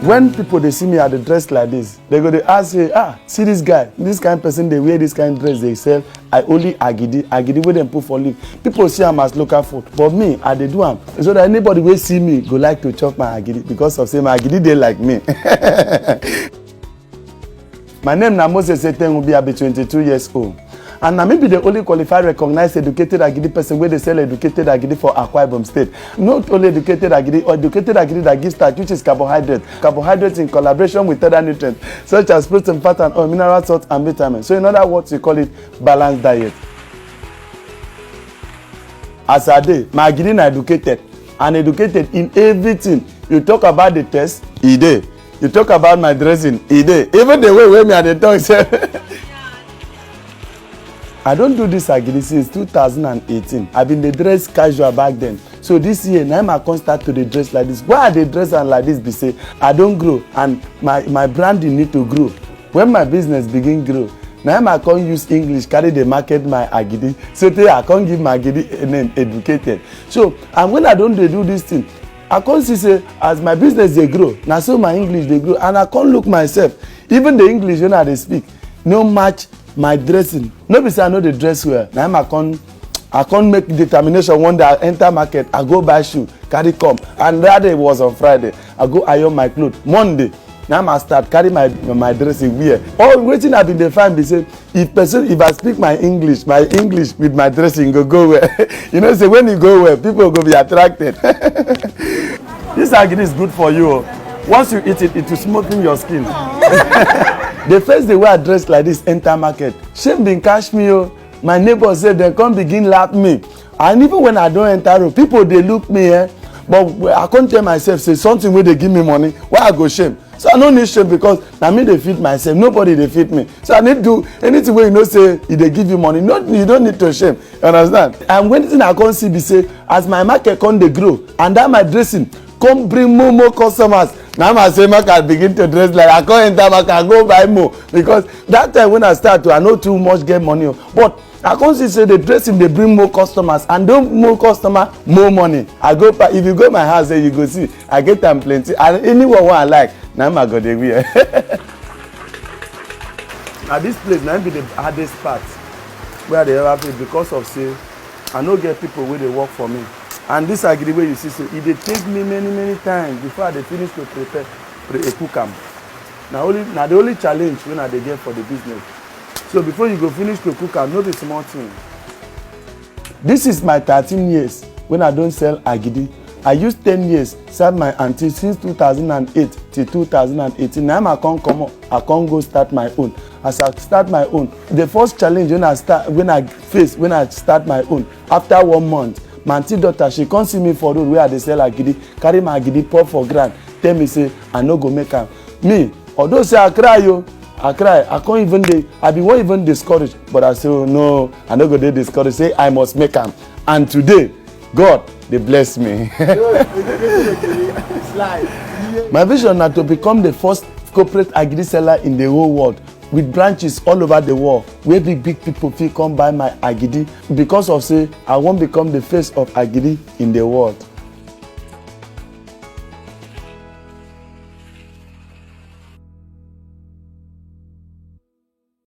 When people they see me at the dress like this, they go they ask say, see this guy, this kind of person they wear this kind of dress they sell. I only agidi wey dem put for leaf. People see am as local food, but me I dey do am so that anybody wey see me go like to chop my agidi because of say my agidi dey like me. My name na Moses Etengubi. I be 22 years old. And na me be the only qualified, recognized, educated agidi person where they sell educated agidi for Akwa Ibom State. Not only educated agidi, or educated agidi that gives starch, which is carbohydrate. Carbohydrates in collaboration with other nutrients, such as protein, fat, and oil, mineral salts, and vitamins. So in other words, we call it balanced diet. As I dey, my agidi na educated, and educated in everything. You talk about the test, e dey. You talk about my dressing, e dey. Even the way me and the talk say. I don't do this agidi since 2018. I've been the dress casual back then. So this year, now I can't start to the dress like this. Why I dey dress and like this? Be say I don't grow, and my branding need to grow. When my business begin grow, now I can't use English carry the market my agidi. So today I can't give my agidi a name educated. So and when I don't do this thing, I can't see say as my business they grow. Now so my English they grow, and I can't look myself. Even the English when I speak, no match my dressing. No be say I know the dress well. Now I can't make determination one day I enter market, I go buy shoe, carry come. And that day was on Friday. I go iron my clothes. Monday, now I start carry my dressing wear. All waiting I been dey find be say if I speak my English with my dressing go well. You know say when you go well, people go be attracted. This agidi is good for you. Once you eat it, it will smoothen your skin. The first day wey I dress like this enter market, shame bin catch me o. My neighbor say dem come begin laugh me, and even when I don enter road, people dey look me but I come tell myself say something wey dey give me money, why I go shame? So I no need shame because na me dey feed myself, nobody dey feed me. So I need do anything wey you know say e dey give you money, you don't need to shame. You understand? And when thing I come see be say as my market come dey grow and that my dressing come bring more customers. Now I say make I begin to dress like I can't enter market, I go buy more because that time when I start to I know too much get money, but I can't see say the dressing they bring more customers, and don't more customer more money. I go if you go my house there you go see I get them plenty, and anyone what I like now I go there wear. Now this place now be the hardest part where they ever feel because of say I no get people where they work for me. And this agidi wey you see so e dey take me many times before I dey finish to prepare cook am. Na the only challenge when I dey get for the business. So before you go finish to cook am, no be small thing. This is my 13 years when I don sell agidi. I use 10 years serve my aunty since 2008 till 2018. Now I come comot, I come go start my own. As I start my own, the first challenge when I start my own, after 1 month, my aunty daughter she come see me for road where I dey sell agidi, carry my agidi pour for ground, tell me say I no go make am. Me, although say I cry I can't even I be won't even discouraged, but I say oh, no, I no go dey discouraged, say I must make am. And today God they bless me. My vision now to become the first corporate agidi seller in the whole world, with branches all over the world, where big people fit come buy my agidi because of say I won't become the face of agidi in the world.